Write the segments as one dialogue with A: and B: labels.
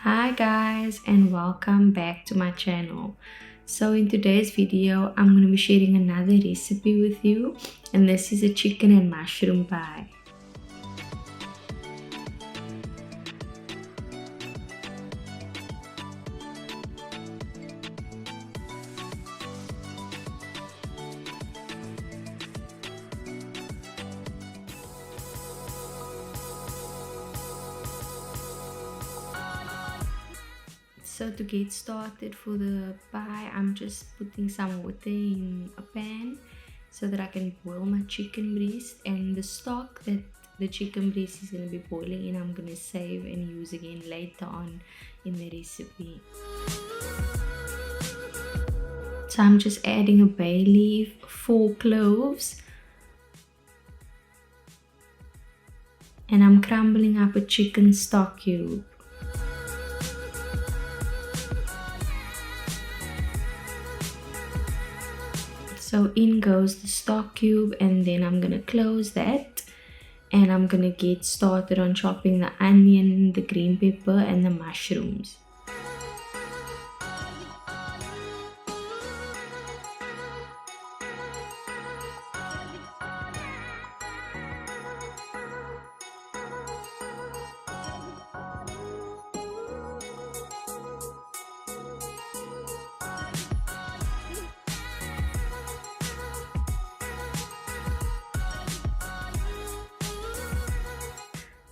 A: Hi guys, and welcome back to my channel. So in today's video I'm going to be sharing another recipe with you, and this is a chicken and mushroom pie. So to get started for the pie, I'm just putting some water in a pan so that I can boil my chicken breast, and the stock that the chicken breast is going to be boiling in I'm going to save and use again later on in the recipe. So I'm just adding a bay leaf, 4 cloves, and I'm crumbling up a chicken stock cube. So in goes the stock cube, and then I'm gonna close that, and I'm gonna get started on chopping the onion, the green pepper, and the mushrooms.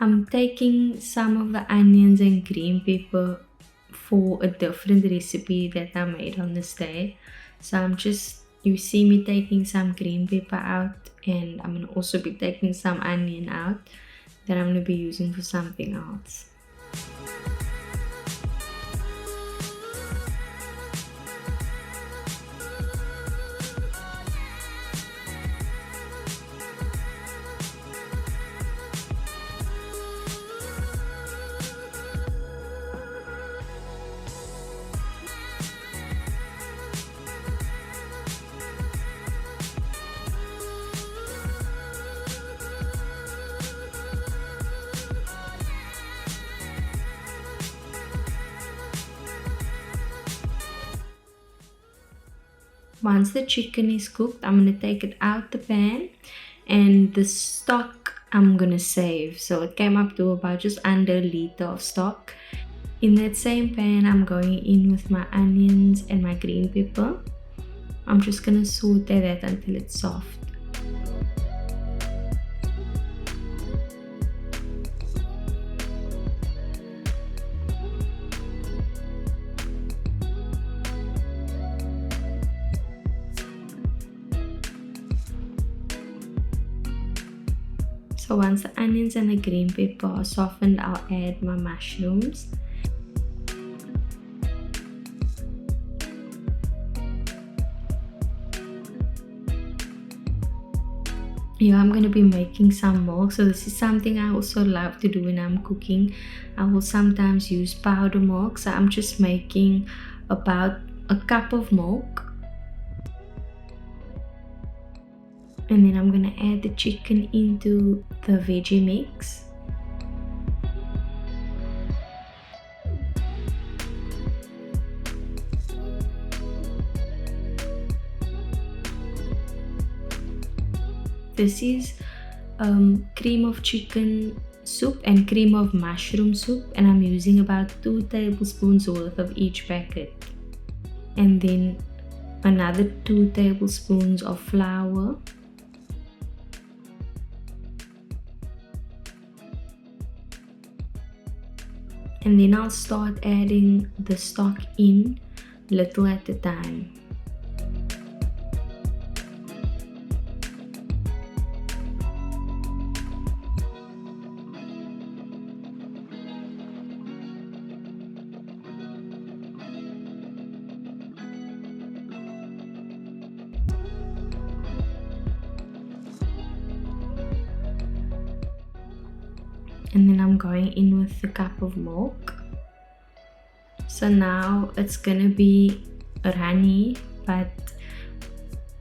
A: I'm taking some of the onions and green pepper for a different recipe that I made on this day. So you see me taking some green pepper out, and I'm going to also be taking some onion out that I'm going to be using for something else. Once the chicken is cooked, I'm going to take it out the pan, and the stock I'm going to save. So it came up to about just under a liter of stock. In that same pan, I'm going in with my onions and my green pepper. I'm just going to saute that until it's soft. So once the onions and the green pepper are softened, I'll add my mushrooms. Here I'm going to be making some milk. So this is something I also love to do when I'm cooking. I will sometimes use powder milk. So I'm just making about a cup of milk. And then I'm going to add the chicken into the veggie mix. This is cream of chicken soup and cream of mushroom soup, and I'm using about 2 tablespoons worth of each packet. And then another 2 tablespoons of flour. And then I'll start adding the stock in little at a time. And then I'm going in with a cup of milk. So now it's gonna be runny, but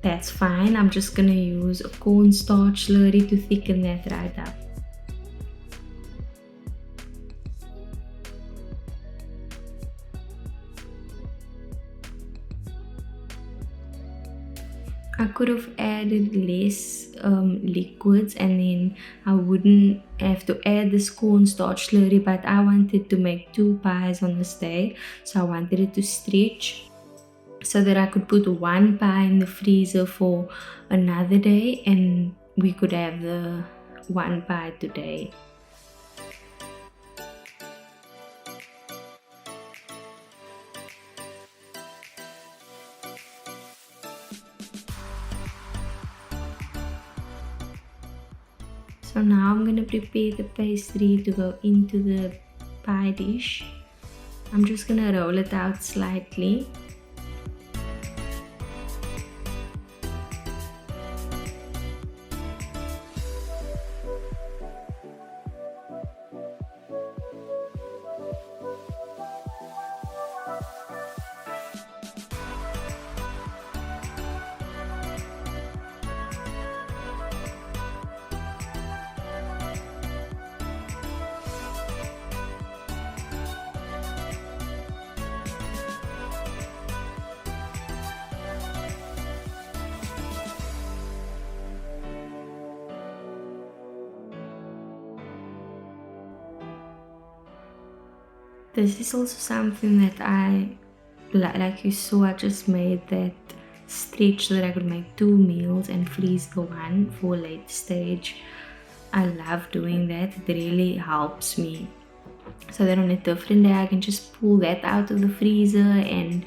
A: that's fine. I'm just gonna use a cornstarch slurry to thicken that right up. I could have added less liquids, and then I wouldn't have to add this cornstarch slurry, but I wanted to make 2 pies on this day, so I wanted it to stretch so that I could put 1 pie in the freezer for another day and we could have the 1 pie today. So now I'm gonna prepare the pastry to go into the pie dish. I'm just gonna roll it out slightly. This is also something that like you saw, I just made that stretch so that I could make 2 meals and freeze the one for a late stage. I love doing that. It really helps me. So that on a different day I can just pull that out of the freezer and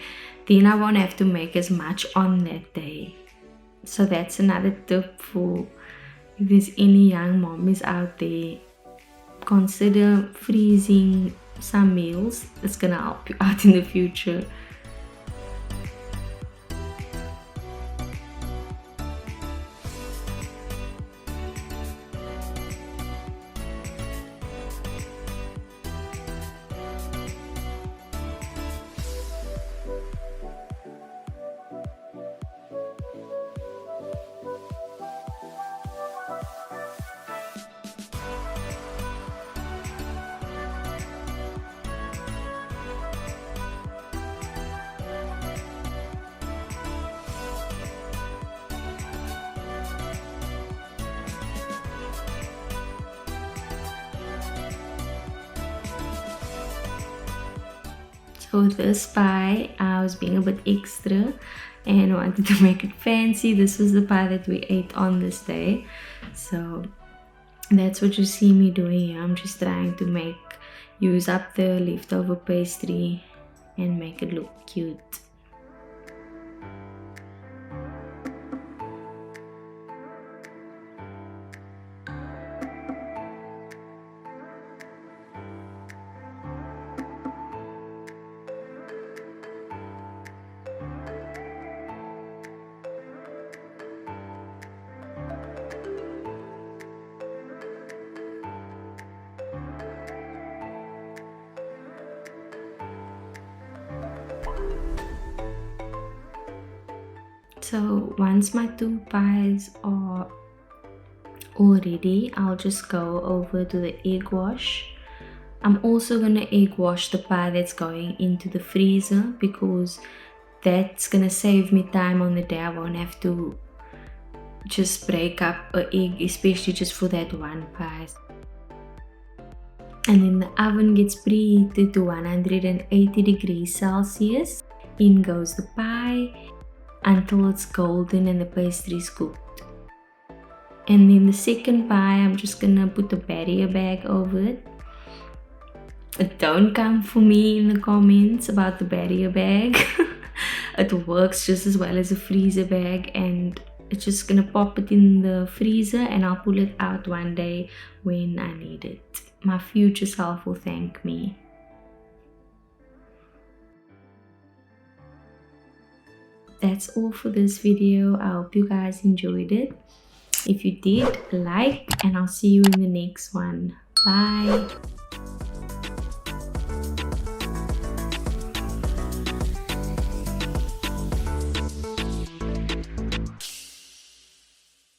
A: then I won't have to make as much on that day. So that's another tip for if there's any young mommies out there. Consider freezing some meals. It's gonna help you out in the future. So this pie, I was being a bit extra and wanted to make it fancy. This was the pie that we ate on this day. So that's what you see me doing here. I'm just trying to use up the leftover pastry and make it look cute. So once my 2 pies are all ready, I'll just go over to the egg wash. I'm also gonna egg wash the pie that's going into the freezer because that's gonna save me time on the day. I won't have to just break up an egg, especially just for that 1 pie. And then the oven gets preheated to 180 degrees Celsius. In goes the pie until it's golden and the pastry is cooked. And then the second pie, I'm just gonna put a barrier bag over it. Don't come for me in the comments about the barrier bag. It works just as well as a freezer bag, and it's just gonna pop it in the freezer and I'll pull it out one day when I need it. My future self will thank me. That's all for this video. I hope you guys enjoyed it. If you did, like, and I'll see you in the next one. Bye.